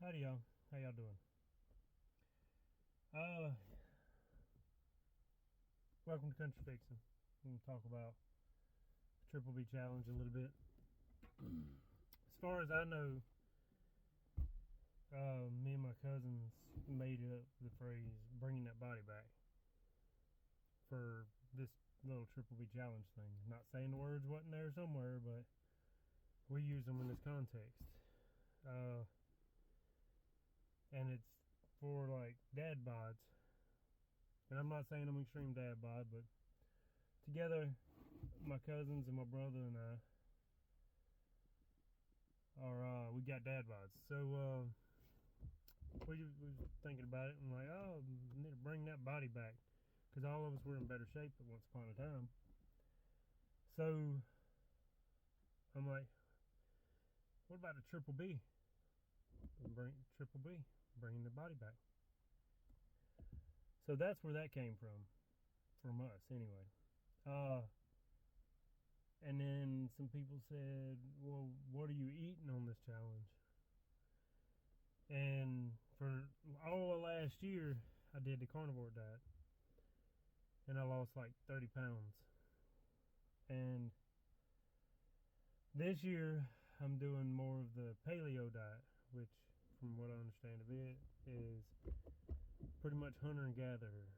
Howdy y'all. How y'all doing? Uh, Welcome to Country Fixing. We're gonna talk about the Triple B challenge a little bit. As far as I know, me and my cousins made up the phrase "bringing that body back" for this little Triple B challenge thing. I'm not saying the words wasn't there somewhere, but we use them in this context. Uh, and it's for like dad bods. And I'm not saying I'm extreme dad bod, but together, my cousins and my brother and I we got dad bods. So we was thinking about it and like, oh, we need to bring that body back because all of us were in better shape at once upon a time. So I'm like, what about a Triple B? Bring Triple B, bringing the body back. So that's where that came from us anyway. And then some people said, well, what are you eating on this challenge? And for all of last year, I did the carnivore diet. And I lost like 30 pounds. And this year, I'm doing more of the paleo diet, which, from what I understand of it, is pretty much hunter and gatherer.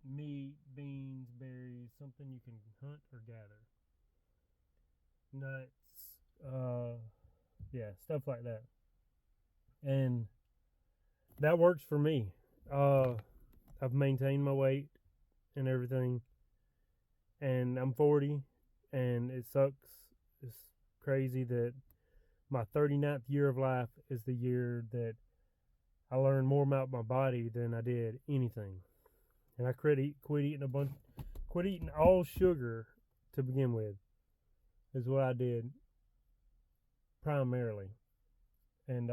Meat, beans, berries, something you can hunt or gather. Nuts, yeah, stuff like that. And that works for me. I've maintained my weight and everything, and I'm 40, and it sucks. It's crazy that my 39th year of life is the year that I learned more about my body than I did anything. And I quit eating all sugar to begin with, is what I did primarily. And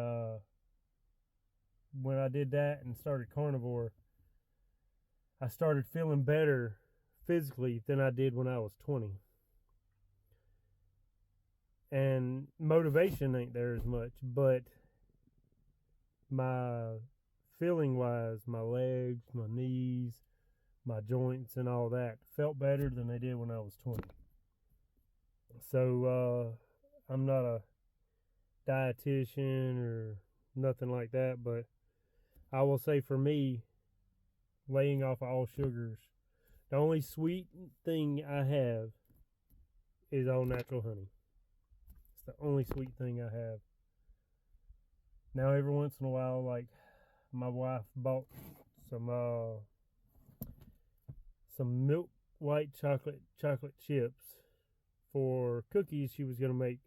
when I did that and started carnivore, I started feeling better physically than I did when I was 20. And motivation ain't there as much, but my feeling wise, my legs, my knees, my joints, and all that felt better than they did when I was 20. So I'm not a dietitian or nothing like that, but I will say for me, laying off all sugars, the only sweet thing I have is all natural honey. It's the only sweet thing I have. Now every once in a while, like my wife bought some milk white chocolate chips for cookies she was gonna make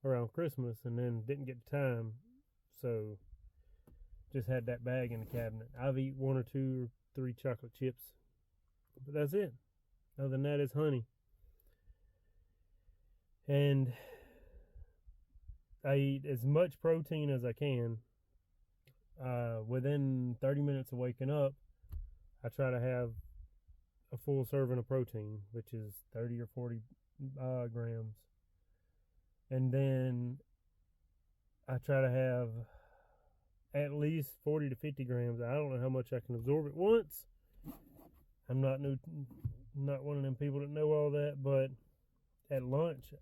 around Christmas, and then didn't get the time, so just had that bag in the cabinet. I've eaten 1 or 2 or 3 chocolate chips, but that's it. Other than that, it's honey. And I eat as much protein as I can. Within 30 minutes of waking up, I try to have a full serving of protein, which is 30 or 40 grams. And then I try to have at least 40 to 50 grams. I don't know how much I can absorb at once. I'm not one of them people that know all that, but at lunch,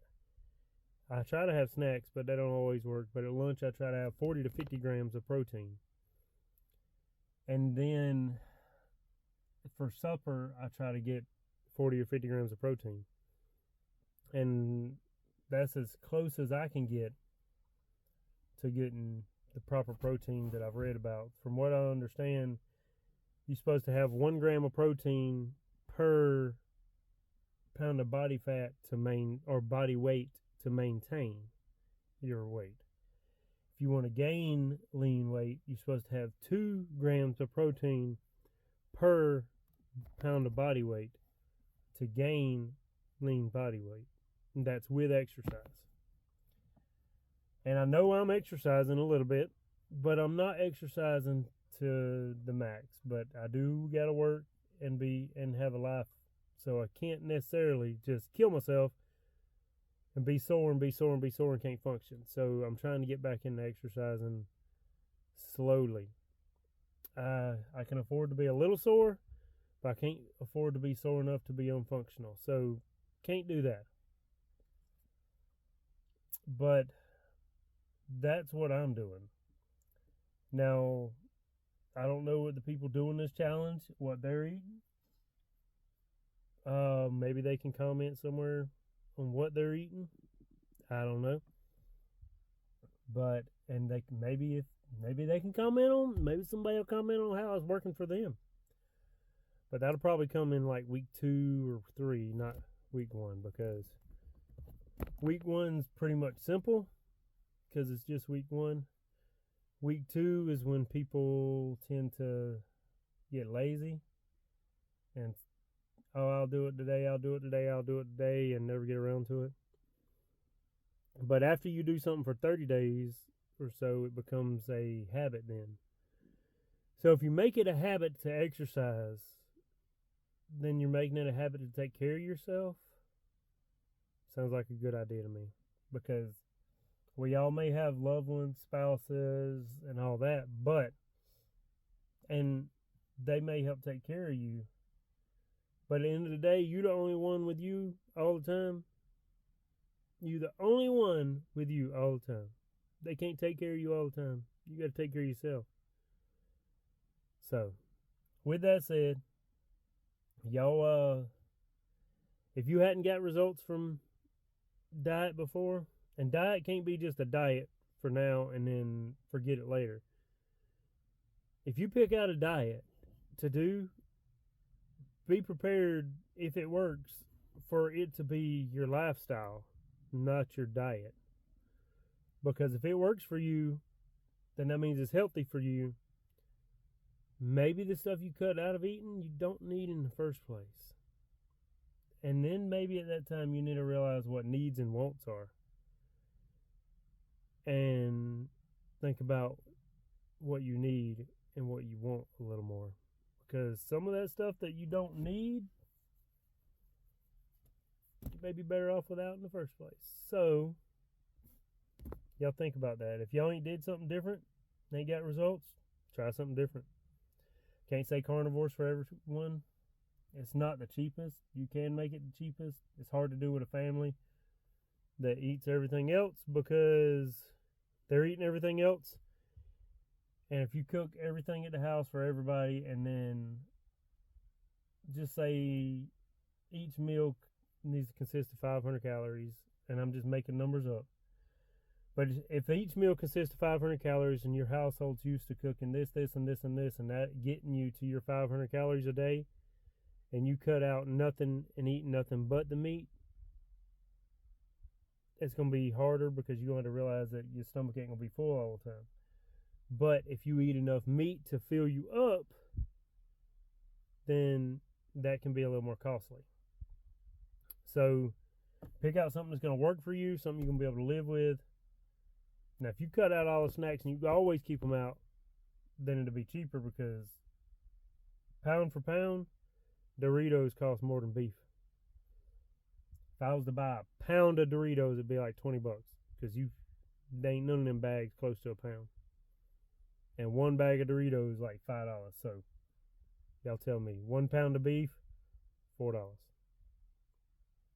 I try to have snacks, but they don't always work. But at lunch, I try to have 40 to 50 grams of protein. And then for supper, I try to get 40 or 50 grams of protein. And that's as close as I can get to getting the proper protein that I've read about. From what I understand, you're supposed to have 1 gram of protein per pound of body fat or body weight to maintain your weight. If you want to gain lean weight, you're supposed to have 2 grams of protein per pound of body weight to gain lean body weight. And that's with exercise. And I know I'm exercising a little bit, but I'm not exercising to the max. But I do gotta work and have a life, so I can't necessarily just kill myself and be sore and can't function. So I'm trying to get back into exercising slowly. I can afford to be a little sore, but I can't afford to be sore enough to be unfunctional. So can't do that. But that's what I'm doing. Now, I don't know what the people doing this challenge, what they're eating. Maybe they can comment somewhere on what they're eating. I don't know. But and they maybe they can comment on, maybe somebody will comment on how it's working for them. But that'll probably come in like week 2 or 3, not week 1, because week 1's pretty much simple because it's just week 1. Week 2 is when people tend to get lazy and, oh, I'll do it today, and never get around to it. But after you do something for 30 days or so, it becomes a habit then. So if you make it a habit to exercise, then you're making it a habit to take care of yourself. Sounds like a good idea to me, because we all may have loved ones, spouses, and all that, and they may help take care of you. But at the end of the day, you're the only one with you all the time. You're the only one with you all the time. They can't take care of you all the time. You got to take care of yourself. So, with that said, y'all, if you hadn't got results from diet before, and diet can't be just a diet for now and then forget it later. If you pick out a diet to do, be prepared, if it works, for it to be your lifestyle, not your diet. Because if it works for you, then that means it's healthy for you. Maybe the stuff you cut out of eating, you don't need in the first place. And then maybe at that time you need to realize what needs and wants are. And think about what you need and what you want a little more. Because some of that stuff that you don't need, you may be better off without in the first place. So, y'all think about that. If y'all ain't did something different, ain't got results, try something different. Can't say carnivores for everyone. It's not the cheapest. You can make it the cheapest. It's hard to do with a family that eats everything else because they're eating everything else. And if you cook everything at the house for everybody, and then just say each meal needs to consist of 500 calories, and I'm just making numbers up. But if each meal consists of 500 calories and your household's used to cooking this, and that getting you to your 500 calories a day, and you cut out nothing and eat nothing but the meat, it's going to be harder because you're going to realize that your stomach ain't going to be full all the time. But if you eat enough meat to fill you up, then that can be a little more costly. So pick out something that's going to work for you, something you're going to be able to live with. Now, if you cut out all the snacks and you always keep them out, then it'll be cheaper, because pound for pound, Doritos cost more than beef. If I was to buy a pound of Doritos, it'd be like $20, because they ain't none of them bags close to a pound. And one bag of Doritos is like $5. So y'all tell me, 1 pound of beef, $4.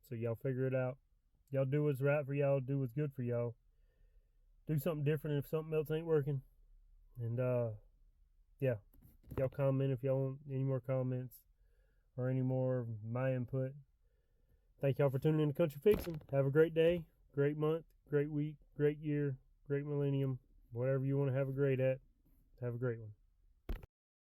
So y'all figure it out. Y'all do what's right for y'all. Do what's good for y'all. Do something different if something else ain't working. And yeah, y'all comment if y'all want any more comments or any more of my input. Thank y'all for tuning in to Country Fixin'. Have a great day, great month, great week, great year, great millennium, whatever you want to have a great at. Have a great one.